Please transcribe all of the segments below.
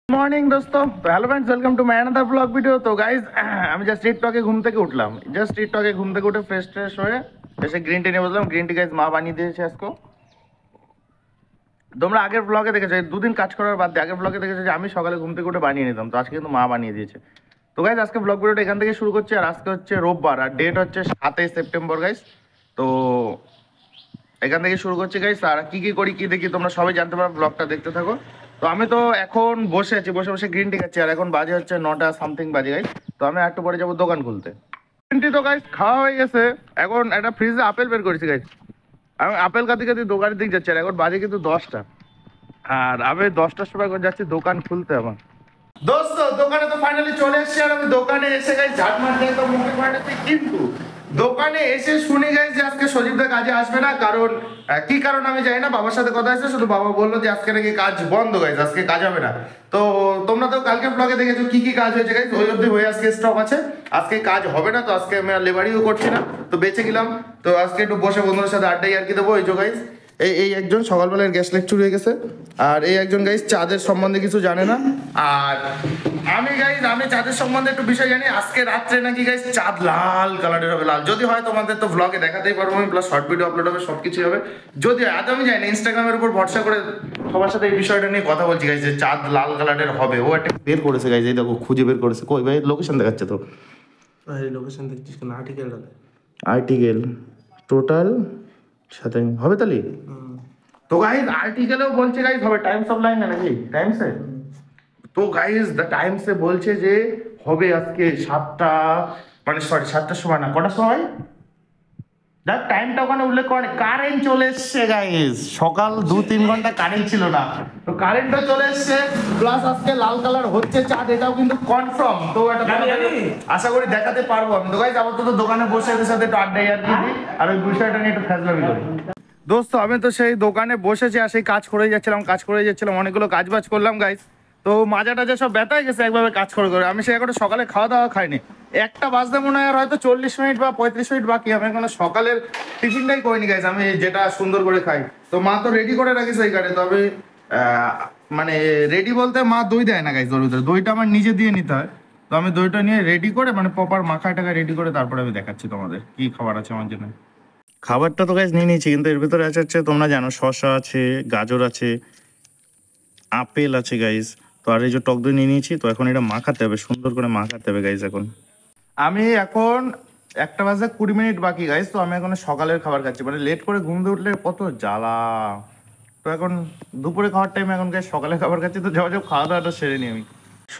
Morning দোস্ত, তো hello friends, welcome to my another blog video. তো গাইজ, আমি জাস্ট টিকটকে ঘুম থেকে উঠলাম। জাস্ট টিকটকে ঘুম থেকে উঠে ফ্রেশ হয়ে এসে গ্রিন টি নিয়ে বসলাম। গ্রিন টি গাইজ মা বানিয়ে দিয়েছে আজকে। তোমরা আগের ব্লগে দেখেছো, দুদিন কাজ করার বাদ দিয়ে আগের ব্লগে দেখেছো যে আমি সকালে ঘুম থেকে উঠে বানিয়ে নিতাম। তো আজকে কিন্তু মা বানিয়ে দিয়েছে। তো গাইজ আজকে ব্লগ ভিডিওটা এখান থেকে শুরু করছি। আর আজকে হচ্ছে রোববার, আর ডেট হচ্ছে 7 সেপ্টেম্বর গাইজ। তো এখান থেকে শুরু করছি গাইস। আর কি কি করি কি দেখি তোমরা সবাই জানতে পারো, ব্লগটা দেখতে থাকো। তো আমি তো এখন বসে আছি, বসে বসে গ্রিন টি খাচ্ছি। আর এখন বাজে হচ্ছে 9টা সামথিং বাজে গাইস। তো আমি একটু পরে যাবো দোকান খুলতে। গ্রিন টি তো গাইস খাওয়া হয়ে গেছে। এখন একটা ফ্রিজে আপেল বের করেছি গাইস। আমি আপেল খাতে খাতে দোকানের দিকে যাচ্ছি। আর এখন বাজে কিন্তু 10টা। আর আমি 10টার সময় এখন যাচ্ছি দোকান খুলতে আমার। দোস্ত, দোকানে তো ফাইনালি চলে এসেছি। আর আমি দোকানে এসে গাইস ঝাড় মারতে তো মুখে মারতে, কিন্তু দোকানে এসে শুনে গাইস যে আজকে সজীবদা কাজে আসবে না। কারণ কি কারণ আমি জানি না, বাবার সাথে কথা হয়েছে, শুধু বাবা বললো যে আজকে নাকি কাজ বন্ধ গাইস, আজকে কাজ হবে না। তো তোমরা তো কালকে ব্লগে দেখেছো কি কি কাজ হয়েছে গাইস, ওই অবধি হয়ে আজকে স্টপ আছে। আজকে কাজ হবে না, তো আজকে আমি আর লেবারিও করছি না, তো বেঁচে গেলাম। তো আজকে একটু বসে বন্ধুদের সাথে আড্ডাই আর কি দেবো। এই যে গাইস, এই একজন সকালবেলার গ্যাস লেকচার হয়ে গেছে। আর এই একজন গাইস চাঁদের সম্বন্ধে কিছু জানে না। আর আমি চাঁদের সম্বন্ধে একটু বিষয় জানি। আজকে রাত্রে নাকি গাইস চাঁদ লাল কালারের হবে, লাল যদি হয় তোমাদের তো ব্লগে দেখাতেই পারবো আমি, প্লাস শর্ট ভিডিও আপলোড হবে, সবকিছু হবে। যদি আজ আমি জানি না, ইনস্টাগ্রামের উপর ভরসা করে সবার সাথে এই বিষয়টা নিয়ে কথা বলছি গাইস, যে চাঁদ লাল কালারের হবে। ও একটা বের করেছে গাইস, এই দেখো খুঁজে বের করেছে। কই ভাই লোকেশন দেখাচ্ছে তো? লোকেশন দেখছিস কেন? আর্টিকেল টোটাল সাথে হবে তাহলে। তো গাইস আর্টিকেলেও বলছে গাইস হবে, টাইমস অফ লাইন নাকি টাইমসে। তো গাইস দ্য টাইমসে বলছে যে হবে আজকে 7টা, মানে সরি 7টার সময় না, কটার সময় দেখ টাইমটা ওখানে উল্লেখ করে। কারেন্ট চলে এসছে গাইস, সকাল 2-3 ঘন্টা কারেন্ট ছিল না, তো কারেন্টও চলে এসছে। প্লাস আজকে লাল কালার হচ্ছে চাঁদ, এটাও কিন্তু কনফার্ম। তো এটা আশা করি দেখাতে পারবো আমি। তো গাইস আপাতত দোকানে বসে এদের সাথে একটু আড্ডাই আর কি দিই, আর ওই বিষয়টা নিয়ে একটু ফ্যাসলামি করি। দোস্ত, আমি তো সেই দোকানে বসেছি আর সেই কাজ করে যাচ্ছিলাম, অনেকগুলো কাজ বাজ করলাম গাইস। তো মাজা টাজা সব ব্যথা হয়ে গেছে একভাবে কাজ করে করে। আমি সে এখন সকালে খাওয়া দাওয়া খাইনি, 1টা বাজতে মনে হয় হয়তো 40 মিনিট বা 35 মিনিট বাকি। আমি এখনো সকালের টিফিনটাই করিনি গাইস, আমি যেটা সুন্দর করে খাই। তো মা তো রেডি করে রাখিস ওই কারে। তবে মানে রেডি বলতে মা দই দেয় না গাইস, ওর ভিতরে দইটা আমার নিজে দিয়ে নিতে হয়। তো আমি দইটা নিয়ে রেডি করে, মানে প্রপার মাখায় টাকা রেডি করে তারপরে আমি দেখাচ্ছি তোমাদের কি খাবার আছে আমার জন্য। খাবারটা তো গাইস নিয়ে নিয়েছি, কিন্তু এর ভিতরে আছে তোমরা জানো শসা আছে, গাজর আছে, আপেল আছে গাইস। তো আর এই যে টক দই নিয়ে নিয়েছি। তো এখন এটা মাখাতে হবে, সুন্দর করে মাখাতে হবে গাইস। এখন 1টা বাজে 20 মিনিট বাকি গাইস। তো আমি এখন সকালের খাবার খাচ্ছি, মানে লেট করে ঘুম দিয়ে উঠলে কত জ্বালা। তো এখন দুপুরে খাওয়ার টাইম, এখন গাইস সকালের খাবার খাচ্ছি। তো যাও খাওয়া দাওয়াটা সেরে নিই আমি।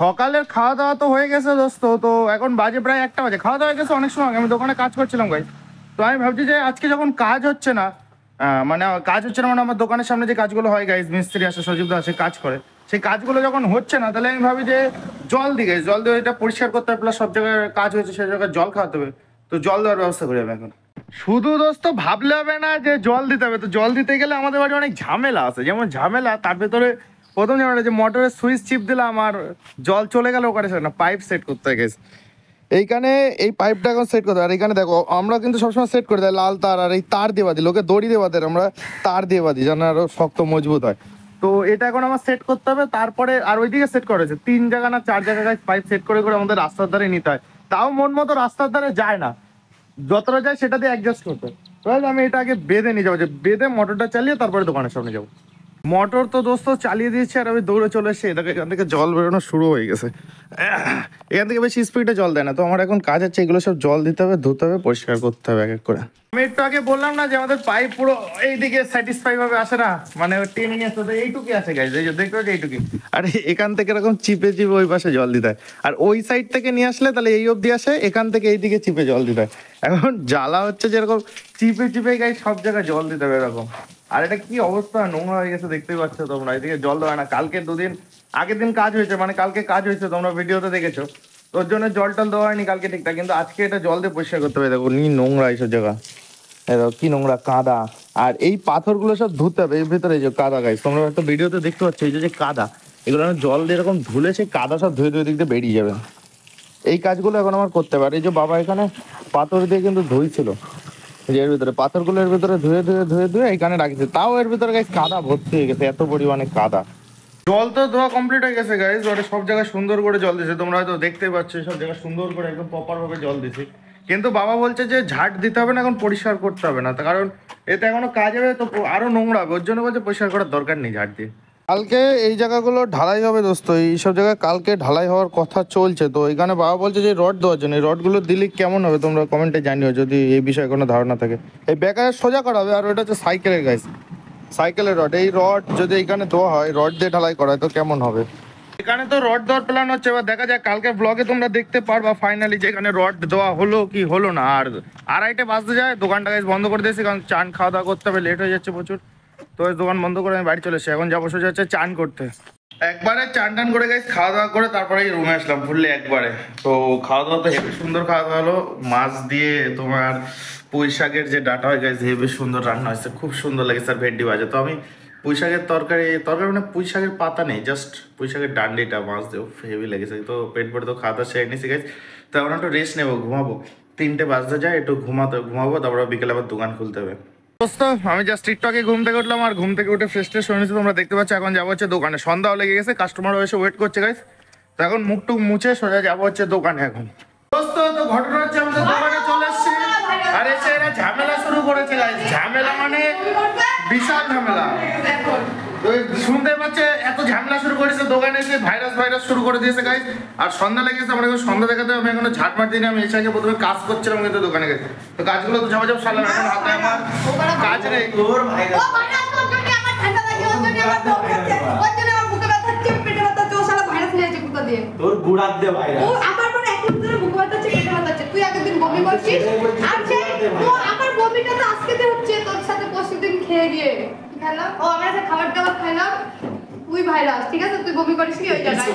সকালের খাওয়া দাওয়া তো হয়ে গেছে দোস্ত। তো এখন বাজে প্রায় 1টা বাজে, খাওয়া দাওয়া হয়ে গেছে অনেক সময়। আমি দোকানে কাজ করছিলাম গাইস। তো আমি ভাবছি যে আজকে যখন কাজ হচ্ছে না, মানে আমার দোকানের সামনে যে কাজগুলো হয় গাইস, মিস্ত্রি আসে, সজীবদা আসে, কাজ করে, সেই কাজগুলো যখন হচ্ছে না, তাহলে আমি ভাবি যে জল দিই গাইস, জল দিয়ে এটা পরিষ্কার করতে হবে, প্লাস সব জায়গায় কাজ হয়েছে সেই জায়গায় জল খাওয়াতে হবে। তো জল দেওয়ার ব্যবস্থা করি আমি এখন। শুধু দোস্ত ভাবলে হবে না যে জল দিতে হবে। তো জল দিতে গেলে আমাদের বাড়ি অনেক ঝামেলা আছে। যেমন ঝামেলা, তার ভেতরে প্রথম ঝামেলা যে মোটরের সুইচ চিপ দিলাম আর জল চলে গেল, ওখানে না পাইপ সেট করতে হয় গেছে। এইখানে এই পাইপটা এখন সেট করতে হয়। আর এইখানে দেখো আমরা কিন্তু সবসময় সেট করে দেয় লাল তার, আর এই তার দিয়ে বাঁধি, লোকে দড়ি দিয়ে বাঁধে, আমরা তার দিয়ে বাঁধি যেন আরো শক্ত মজবুত হয়। তো এটা এখন আমার সেট করতে হবে। তারপরে আর ওইদিকে সেট করেছে 3 জায়গা না 4 জায়গায় পাইপ সেট করে করে আমাদের রাস্তার ধারে নিতে হয়। তাও মন মতো রাস্তার ধারে যায় না, যতটা যায় সেটা দিয়ে অ্যাডজাস্ট করতে হয়। আমি এটা আগে বেঁধে নিয়ে যাবো, যে বেঁধে মোটরটা চালিয়ে তারপরে দোকানের সামনে যাবো। মোটর তো দোস্ত চালিয়ে দিয়েছে, আর আমি দৌড়ে চলে এসেছি। দেখো এখান থেকে জল বেরোনো শুরু হয়ে গেছে। এখান থেকে বেশি স্পিডে জল দেয় না। তো আমার এখন কাজ হচ্ছে, এগুলো সব জল দিতে হবে, ধুতে হবে, পরিষ্কার করতে হবে এক এক করে। আমি একটু আগে বললাম না যে আমাদের পাইপ পুরো এইদিকে স্যাটিসফাই ভাবে আসে না, মানে টেনে নিয়ে আসতে এইটুকুই আছে গাইজ, এই যে দেখতে পাচ্ছি এইটুকুই। আর এখান থেকে এরকম চিপে চিপে ওই পাশে জল দিতে হয়। আর ওই সাইড থেকে নিয়ে আসলে তাহলে এই অবধি আসে, এখান থেকে এইদিকে চিপে জল দিতে হয়। এখন জ্বালা হচ্ছে যে এরকম চিপে চিপে গাইজ সব জায়গায় জল দিতে হবে এরকম। আর এটা কি অবস্থা, নোংরা হয়ে গেছে দেখতেই পাচ্ছ তোমরা। এদিকে জল দেওয়া না, কালকে 2 দিন আগের দিন কাজ হয়েছে, মানে কালকে কাজ হয়েছে, তোমরা ভিডিওতে দেখেছো। তোর জন্য জল টল দেওয়া হয়নি কালকে ঠিকঠাক, কিন্তু আজকে এটা জল দিয়ে পরিষ্কার করতে হবে। দেখো নি নোংরা এইসব জায়গা, দেখো কি নোংরা, কাদা। আর এই পাথরগুলো সব ধুতে হবে, এর ভিতরে এই যে কাদা গাইস, তোমরা একটা ভিডিওতে দেখতে পাচ্ছ এই যে কাদা, এগুলো জল দিয়ে এরকম ধুলে সেই কাদা সব ধুয়ে ধুয়ে দিক দিয়ে বেরিয়ে যাবে। এই কাজগুলো এখন আমার করতে পারে। এই যে বাবা এখানে পাথর দিয়ে কিন্তু ধুইছিল, যে এর ভিতরে পাথরগুলো এর ভিতরে ধুয়ে ধুয়ে ধুয়ে ধুয়ে এখানে রাখছে, তাও এর ভিতরে গাইস কাদা ভর্তি হয়ে গেছে, এত পরিমাণে কাদা। জল তো ধোয়া কমপ্লিট হয়ে গেছে গাইস, ওটা সব জায়গায় সুন্দর করে জল দিয়েছে, তোমরা হয়তো দেখতেই পাচ্ছ সব জায়গায় সুন্দর করে একদম প্রপার ভাবে জল দিয়েছে। কিন্তু বাবা বলছে যে ঝাড় দিতে হবে না, এখন পরিষ্কার করতে হবে না, তার কারণ এতে এখনো কাজ হবে তো আরো নোংরা হবে, ওর জন্য বলছে পরিষ্কার করার দরকার নেই ঝাড় দিয়ে। কালকে এই জায়গাগুলো ঢালাই হবে দোস্ত, এইসব জায়গায় কালকে ঢালাই হওয়ার কথা চলছে, তো এখানে বাবা বলছে যে রড দেওয়ার জন্য, এই রডগুলো দিলে কেমন হবে তোমরা কমেন্টে জানিও যদি এই বিষয়ে কোনো ধারণা থাকে। এই বেকার সোজা করা হবে, আর ওটা হচ্ছে সাইকেলের গাইস, সাইকেলের রড, এই রড যদি এখানে দেওয়া হয়, রড দিয়ে ঢালাই করা হয় তো কেমন হবে। এখানে তো রড দেওয়ার প্ল্যান হচ্ছে, এবার দেখা যাক কালকে ব্লগে তোমরা দেখতে পারবা ফাইনালি যে এখানে রড দেওয়া হলো কি হলো না। আর 2:30 বাজতে যায়, দোকানটা গাইস বন্ধ করে দিয়েছি, কারণ চান খাওয়া দাওয়া করতে হবে, লেট হয়ে যাচ্ছে প্রচুর। তো দোকান বন্ধ করে আমি বাড়ি চলে এসেছি, এখন যাবো সোজা হচ্ছে চান করতে। একবারে চান টান করে গাইস খাওয়া দাওয়া করে তারপরে রুমে আসলাম ফুললে একবারে। তো খাওয়া দাওয়া তো হেবি সুন্দর খাওয়া দাওয়া হলো, মাছ দিয়ে তোমার পুঁই শাকের যে ডাটা হয় গাইস হেবি সুন্দর রান্না হয়েছে, খুব সুন্দর লেগেছে। আর ভেন্ডি ভাজা, তো আমি পুঁই শাকের তরকারি মানে পুঁই শাকের পাতা নেই, জাস্ট পুঁই শাকের ডান্ডিটা মাছ দিয়ে হেভি লেগেছে। তো পেট ভরে তো খাওয়া দাওয়া সেরে নিয়েছি গাইস, তো এখন একটু রেস্ট নেবো, ঘুমাবো। 3টে বাজতে যায়, একটু ঘুমাবো, তারপর বিকেলে আবার দোকান খুলতে হবে। দোস্ত আমি জাস্ট টিকটকে ঘুম থেকে উঠলাম, আর ঘুম থেকে উঠে ফ্রেশ ট্রেশ হয়ে নিয়েছি, তোমরা দেখতে পাচ্ছ। এখন যাবো হচ্ছে দোকানে, সন্ধ্যাও লেগে গেছে, কাস্টমারও এসে ওয়েট করছে গাইস। তো এখন মুখ টুক মুছে সোজা যাবো হচ্ছে দোকানে এখন। দোস্ত তো ঘটনা হচ্ছে আমাদের দোকানে চলে এসেছি, আর এসে এরা ঝামেলা শুরু করেছে গাইস, ঝামেলা মানে বিশাল ঝামেলা। তো শুনতে পাচ্ছে এত ঝামেলা শুরু করেছে, দোকানে এসে ভাইরাস শুরু করে দিয়েছে গাইস। আর সন্ধ্যা লেগেছে, আমার এখন সন্ধ্যা দেখাতে আমি এখনো ঝাঁট মার দিইনি, আমি এসে আগে প্রথমে কাজ করছিলাম কিন্তু দোকানে গেছে, তো কাজগুলো তো ঝাপাঝাপ সারলাম, এখন হাতে আমার কাজ নেই। তোর ভাইরাস তোর গুড়াত দে ভাইরাস, ও আমার পরে এক দিন ধরে বুক ব্যথা হচ্ছে, পেটে ব্যথা হচ্ছে, তুই আগের দিন বমি করছিস, আর সেই ও আমার বমিটা তো আজকেতে হচ্ছে তোর সাথে পরশুদিন খেয়ে গিয়ে খেলাম, ও আমরা যে খাবার দাবার খাইলাম, তুই ভাইরাস ঠিক আছে, তুই বমি করিস কি ওই জায়গায়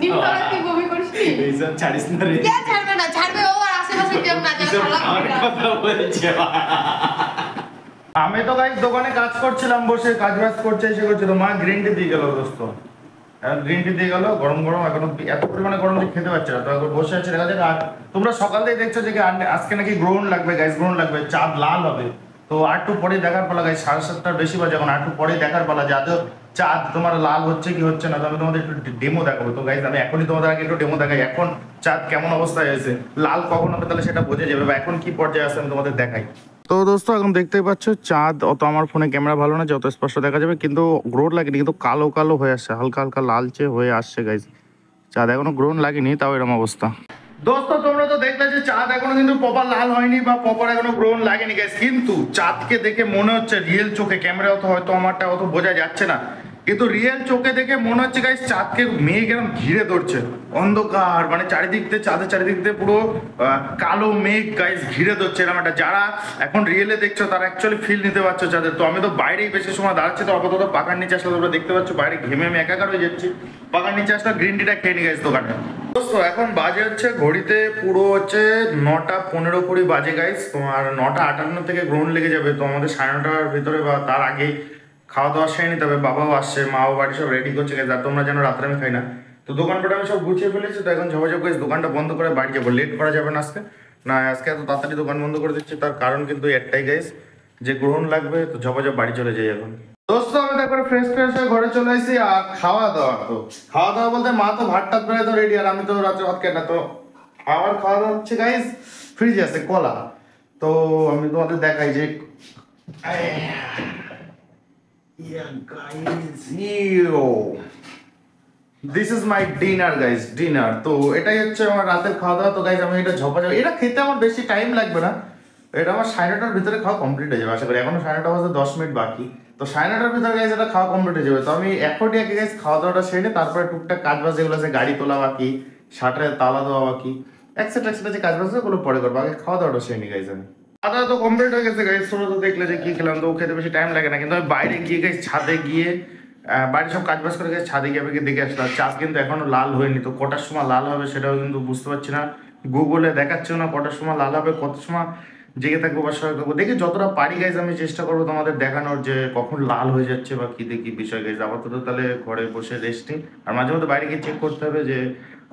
দিন পরে তুই বমি করিস কি, এইসব ছাড়িস না রে, কে ছাড়বে না, ছাড়বে ও, আর আশেপাশে কেউ না জানে আমার কথা বলছে। আমি তো গাইস দোকানে কাজ করছিলাম, বসে কাজ বাজ করছে, এসে করছে, তো মা গ্রিন টি দিয়ে গেল দোস্ত, গ্রিন টি দিয়ে গেল গরম গরম, এখন এত পরিমাণে গরম যে খেতে পারছে না, তো এখন বসে আছে দেখা যাক। আর তোমরা সকাল থেকে দেখছো যে আজকে নাকি গ্রহণ লাগবে গাইস, গ্রহণ লাগবে, চাঁদ লাল হবে, তো আরটু পরে দেখার পালা গাইস, 7:30টার বেশি বাজে এখন, আরটু পরে দেখার পালা যে আদৌ চাঁদ তোমার লাল হচ্ছে কি হচ্ছে না। তো আমি তোমাদের একটু ডেমো দেখাবো, তো গাইস আমি এখনই তোমাদের আগে একটু ডেমো দেখাই, এখন চাঁদ কেমন অবস্থায় আছে, লাল কখন হবে তাহলে সেটা বোঝা যাবে, বা এখন কি পর্যায়ে আছে আমি তোমাদের দেখাই। তো দোস্ত এখন দেখতেই পাচ্ছ চাঁদ, অত আমার ফোনে ক্যামেরা ভালো না যত স্পষ্ট দেখা যাবে, কিন্তু গ্রোন লাগেনি, কিন্তু কালো কালো হয়ে আসছে, হালকা হালকা লালচে হয়ে আসছে গাইস, চাঁদ এখনো গ্রোন লাগেনি, তাও এরকম অবস্থা। দোস্ত তোমরা তো দেখলে যে চাঁদ এখনো কিন্তু প্রপার লাল হয়নি বা প্রপার এখনো গ্রহণ লাগেনি গাইস, কিন্তু চাঁদকে দেখে মনে হচ্ছে রিয়েল চোখে, ক্যামেরা অত হয়তো আমারটা অত বোঝা যাচ্ছে না, কিন্তু রিয়েল চোখে দেখে মনে হচ্ছে গাইস চাঁদকে মেঘ এরকম ঘিরে ধরছে, অন্ধকার মানে চারিদিক দিয়ে, চাঁদের চারিদিক দিয়ে পুরো কালো মেঘ গাইস ঘিরে ধরছে এরকম একটা। যারা এখন রিয়েলে দেখছো তারা অ্যাকচুয়ালি ফিল নিতে পারছো চাঁদের। তো আমি তো বাইরেই বেশি সময় দাঁড়াচ্ছি, তো আপাতত পাখার নিচে আসলে তোমরা দেখতে পাচ্ছ বাইরে ঘেমে আমি একাকার হয়ে যাচ্ছি, পাখার নিচে আসলে গ্রিন টিটা খেয়ে নিয়ে গেছে দোকানে। দোস্ত এখন বাজে হচ্ছে ঘড়িতে পুরো হচ্ছে 9:15 বাজে গাইস, তোমার 9:58 থেকে গ্রহণ লেগে যাবে, তো আমাদের 9:30টার ভিতরে বা তার আগেই খাওয়া দাওয়া সেরে নিতে হবে। বাবাও আসছে, মাও বাড়ি সব রেডি করছে গাইস, আর তোমরা যেন রাত্রে আমি খাই না, তো দোকানপাট আমি সব গুছিয়ে ফেলেছি, তো এখন ঝপাঝপ গাইস দোকানটা বন্ধ করে বাড়ি যাবো, লেট করা যাবে না আজকে, না আজকে এত তাড়াতাড়ি দোকান বন্ধ করে দিচ্ছি, তার কারণ কিন্তু একটাই গাইস যে গ্রহণ লাগবে, তো ঝপাঝপ বাড়ি চলে যাই এখন। দোস্ত আমি তারপরে ফ্রেশ হয়ে ঘরে চলে আসি, আর খাওয়া দাওয়া বলতে মা তো ভাত টাত বেড়ে তো রেডি, আর আমি তো রাত্রে ভাত খাই না, তো আমার খাওয়া দাওয়া হচ্ছে গাইস ফ্রিজে আছে কলা, তো আমি তোমাদের দেখাই যে this is my dinner guys, dinner. তো এটাই হচ্ছে আমার রাতের খাওয়া দাওয়া। তো গাইস আমি এটা ঝপাঝপ, এটা খেতে আমার বেশি টাইম লাগবে না, এটা আমার 9:30টার ভিতরে খাওয়া কমপ্লিট হয়ে যাবে আশা করি, এখনো 9:30 বাজে 10 মিনিট বাকি, তো 9:30টার ভিতরে গাইস এটা খাওয়া কমপ্লিট হয়ে যাবে। তো আমি এখনই আগে গাইস খাওয়া দাওয়াটা সেরে তারপরে টুকটাক কাজ বাজ যেগুলো আছে, গাড়ি তোলা বাকি, শাটারের তালা দেওয়া বাকি, এক্সেট্রা যে কাজ বাজ আছে ওগুলো পরে করবো, আগে খাওয়া দাওয়াটা সেরে নি গাইস। আমি খাওয়া দাওয়া তো কমপ্লিট হয়ে গেছে গাইস, তোমরা তো দেখলে যে কি খেলাম, তো খেতে বেশি টাইম লাগে না, কিন্তু আমি বাইরে গিয়ে গাইস ছাদে গিয়ে বাড়ির সব কাজ বাজ করে গেছে, ছাদে গিয়ে আমি দেখে আসলাম চাঁদ কিন্তু এখনো লাল হয়নি, তো কটার সময় লাল হবে সেটাও কিন্তু বুঝতে পারছি না, গুগলে দেখাচ্ছেও না কটার সময় লাল হবে, কত সময় জেগে থাকবো বা সবাই থাকবো, দেখি যতটা পারি গাইজ আমি চেষ্টা করবো তোমাদের দেখানোর যে কখন লাল হয়ে যাচ্ছে বা কি দেখি বিষয় গাইজ। আপাতত তাহলে ঘরে বসে রেস্ট নিই, আর মাঝে মধ্যে বাইরে গিয়ে চেক করতে হবে যে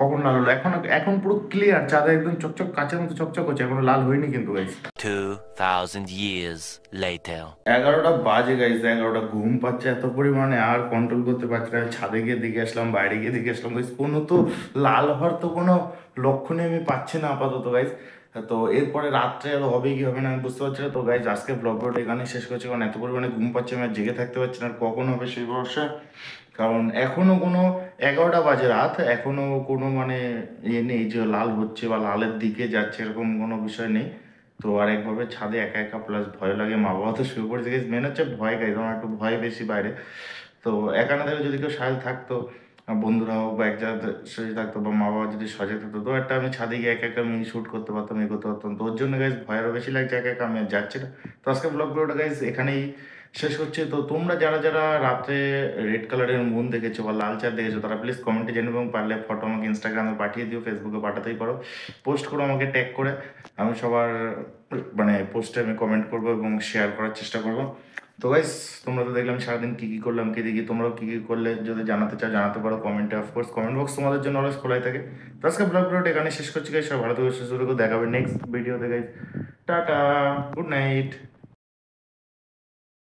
কখন লাল হলো, এখন এখন পুরো ক্লিয়ার, চাঁদা একদম চকচক কাচের মতো চকচক করছে, এখনো লাল হয়নি কিন্তু গাইস। 2000 years later. 11টা বাজে গাইস, 11টা, ঘুম পাচ্ছে এত পরিমাণে আর কন্ট্রোল করতে পারছি না। ছাদে গিয়ে দেখে আসলাম, বাইরে গিয়ে দেখে আসলাম গাইস, কোনো তো লাল হওয়ার তো কোনো লক্ষণই আমি পাচ্ছি না আপাতত গাইস। তো এরপরে রাত্রে আর হবে কি হবে না আমি বুঝতে পারছি না। তো গাইস আজকে ব্লগটা এখানে শেষ করছি, কারণ এত পরিমাণে ঘুম পাচ্ছে আমি আর জেগে থাকতে পারছি না। আর কখন হবে সেই ভরসা, কারণ এখনো কোনো 11টা বাজে রাত, এখনো কোনো মানে ইয়ে নেই যে লাল হচ্ছে বা লালের দিকে যাচ্ছে, এরকম কোনো বিষয় নেই। তো আর একভাবে ছাদে একা একা, প্লাস ভয় লাগে, মা বাবা তো শুয়ে পড়েছে গাইস, মেন হচ্ছে ভয় গাইস, আমার একটু ভয় বেশি বাইরে। তো একা না থাকলে যদি কেউ সাথে থাকতো, বন্ধুরা হোক বা এক জায়গায় সাথে থাকতো বা মা বাবা যদি সজাগ থাকতো, তো একটা আমি ছাদে গিয়ে একা একা আমি শ্যুট করতে পারতাম, এ করতে পারতাম। তো ওর জন্য গাইস ভয় আরও বেশি লাগছে, একা একা আমি আর যাচ্ছি না। তো আজকে ব্লগ ভিডিওটা গাইস এখানেই শেষ হচ্ছে। তো তোমরা যারা যারা রাত্রে রেড কালারের মুন দেখেছো বা লাল চাঁদ দেখেছো, তারা প্লিজ কমেন্টে জানিও, এবং পারলে ফটো আমাকে ইনস্টাগ্রামে পাঠিয়ে দিও, ফেসবুকে পাঠাতেই পারো, পোস্ট করো আমাকে ট্যাগ করে। আমি সবার মানে পোস্টে আমি কমেন্ট করবো এবং শেয়ার করার চেষ্টা করবো। তো গাইস তোমরা তো দেখলাম সারাদিন কী কী করলাম, কি দেখি, তোমরাও কী কী করলে যদি জানাতে চাও জানাতে পারো কমেন্টে। অফকোর্স কমেন্ট বক্স তোমাদের জন্য অলওয়েজ খোলাই থাকে। তো আজকে ব্লগ ভিডিওটা এখানে শেষ করছি গাইস, সব ভালো থেকে সুস্থ থেকো, দেখা হবে নেক্সট ভিডিওতে গাইস। Tata, good night.